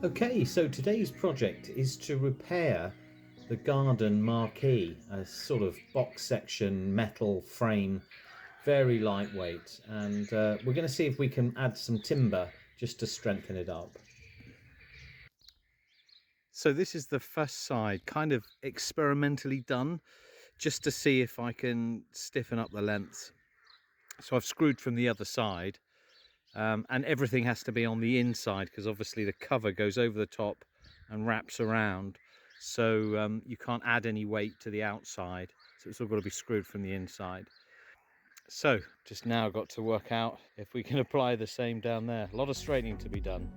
Okay, so today's project is to repair the garden marquee, a sort of box section metal frame, very lightweight, and we're going to see if we can add some timber just to strengthen it up. So this is the first side, kind of experimentally done, just to see if I can stiffen up the lengths. So I've screwed from the other side, and everything has to be on the inside because obviously the cover goes over the top and wraps around. So you can't add any weight to the outside. So it's all got to be screwed from the inside. So just now got to work out if we can apply the same down there. A lot of straightening to be done.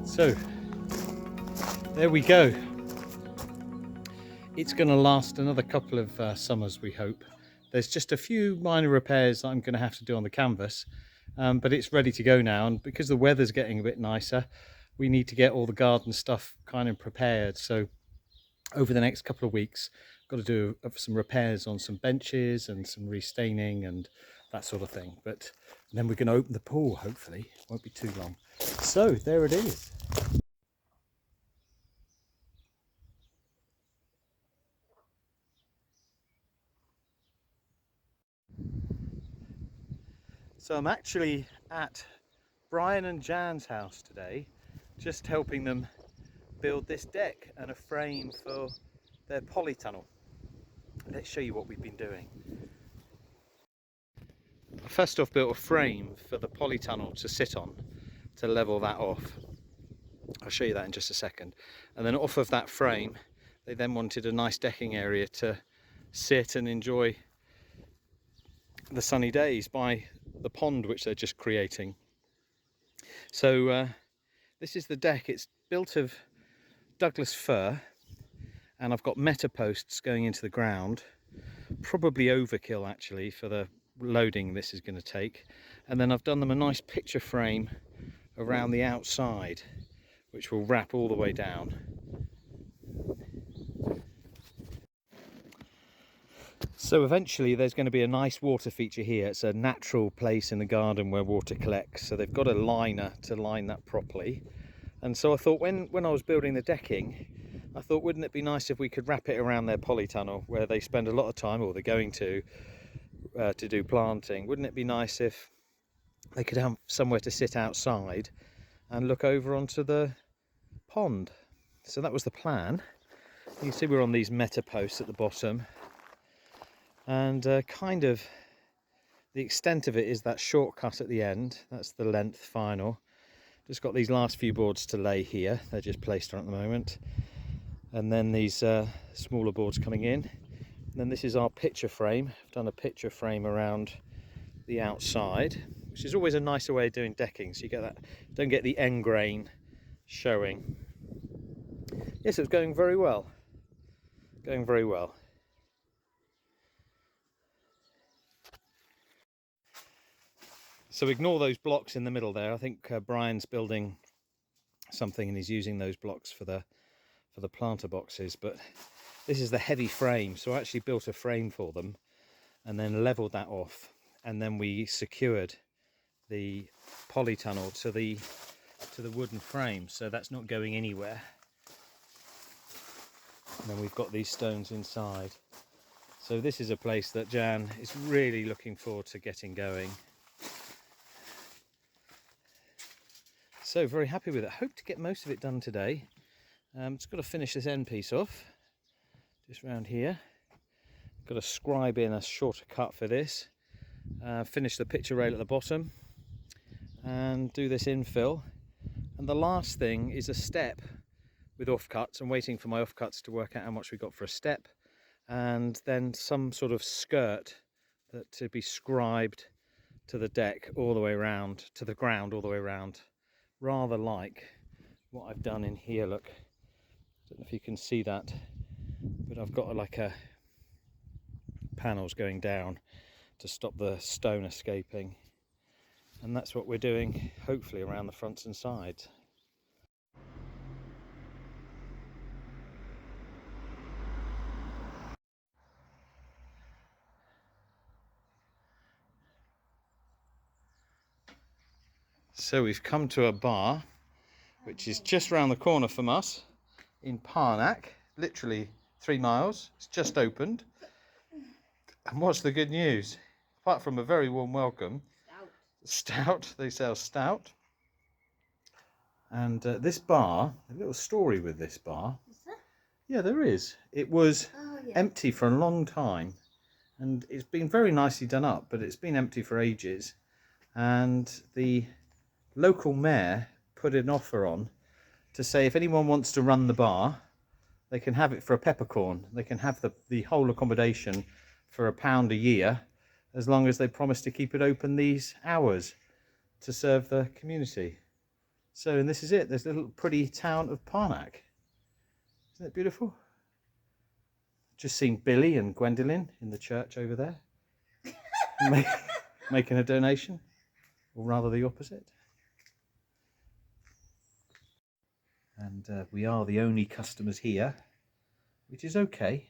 So there we go. It's going to last another couple of summers, we hope. There's just a few minor repairs that I'm going to have to do on the canvas, but it's ready to go now. And because the weather's getting a bit nicer, we need to get all the garden stuff kind of prepared. So over the next couple of weeks, I've got to do some repairs on some benches and some restaining and that sort of thing. But then we're going to open the pool, hopefully. It won't be too long. So there it is. So I'm actually at Brian and Jan's house today, just helping them build this deck and a frame for their polytunnel. Let's show you what we've been doing. I first off built a frame for the polytunnel to sit on to level that off. I'll show you that in just a second. And then off of that frame, they then wanted a nice decking area to sit and enjoy the sunny days by the pond which they're just creating. So this is the deck. It's built of Douglas fir, and I've got meta posts going into the ground, probably overkill actually for the loading this is going to take. And then I've done them a nice picture frame around the outside which will wrap all the way down. So eventually there's going to be a nice water feature here. It's a natural place in the garden where water collects, so they've got a liner to line that properly. And so I thought when I was building the decking, I thought, wouldn't it be nice if we could wrap it around their polytunnel where they spend a lot of time, or they're going to do planting. Wouldn't it be nice if they could have somewhere to sit outside and look over onto the pond? So that was the plan. You can see we're on these meta posts at the bottom, and kind of the extent of it is that shortcut at the end. That's the length final. Just got these last few boards to lay here. They're just placed on at the moment, and then these smaller boards coming in. And then this is our picture frame. I've done a picture frame around the outside, which is always a nicer way of doing decking, so you get that, don't get the end grain showing. Yes, it's going very well. Going very well. So ignore those blocks in the middle there. I think Brian's building something and he's using those blocks for the planter boxes, but this is the heavy frame. So I actually built a frame for them and then leveled that off, and then we secured the polytunnel to the wooden frame, so that's not going anywhere. And then we've got these stones inside. So this is a place that Jan is really looking forward to getting going. So very happy with it. Hope to get most of it done today. Just got to finish this end piece off, just round here. Got to scribe in a shorter cut for this. Finish the picture rail at the bottom and do this infill. And the last thing is a step with offcuts. I'm waiting for my offcuts to work out how much we got for a step, and then some sort of skirt that to be scribed to the deck all the way around, to the ground all the way around, rather like what I've done in here. Look, I don't know if you can see that, but I've got like a panels going down to stop the stone escaping, and that's what we're doing hopefully around the fronts and sides. So we've come to a bar which is just round the corner from us in Parnack, literally 3 miles. It's just opened. And what's the good news? Apart from a very warm welcome, stout, they sell stout. And this bar, a little story with this bar. Is there? Yeah, there is. It was Yeah. empty for a long time, and it's been very nicely done up, but it's been empty for ages. And the local mayor put an offer on to say if anyone wants to run the bar, they can have it for a peppercorn. They can have the whole accommodation for £1 a year, as long as they promise to keep it open these hours to serve the community. So, and this is it. There's the little pretty town of Parnack. Isn't it beautiful? Just seen Billy and Gwendolyn in the church over there, making a donation, or rather the opposite. And we are the only customers here, which is okay.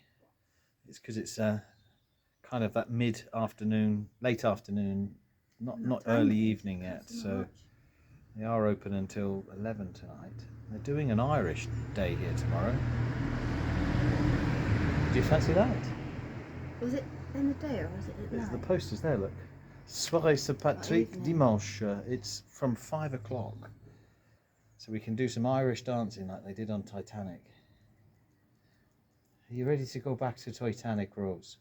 It's because it's kind of that mid-afternoon, late afternoon, not early evening yet. So they are open until 11 tonight. They're doing an Irish day here tomorrow. Do you fancy that? Was it in the day or was it at night? The posters there, look. Soirée Saint-Patrick, evening. dimanche. It's from 5 o'clock. So we can do some Irish dancing like they did on Titanic. Are you ready to go back to Titanic, Rose?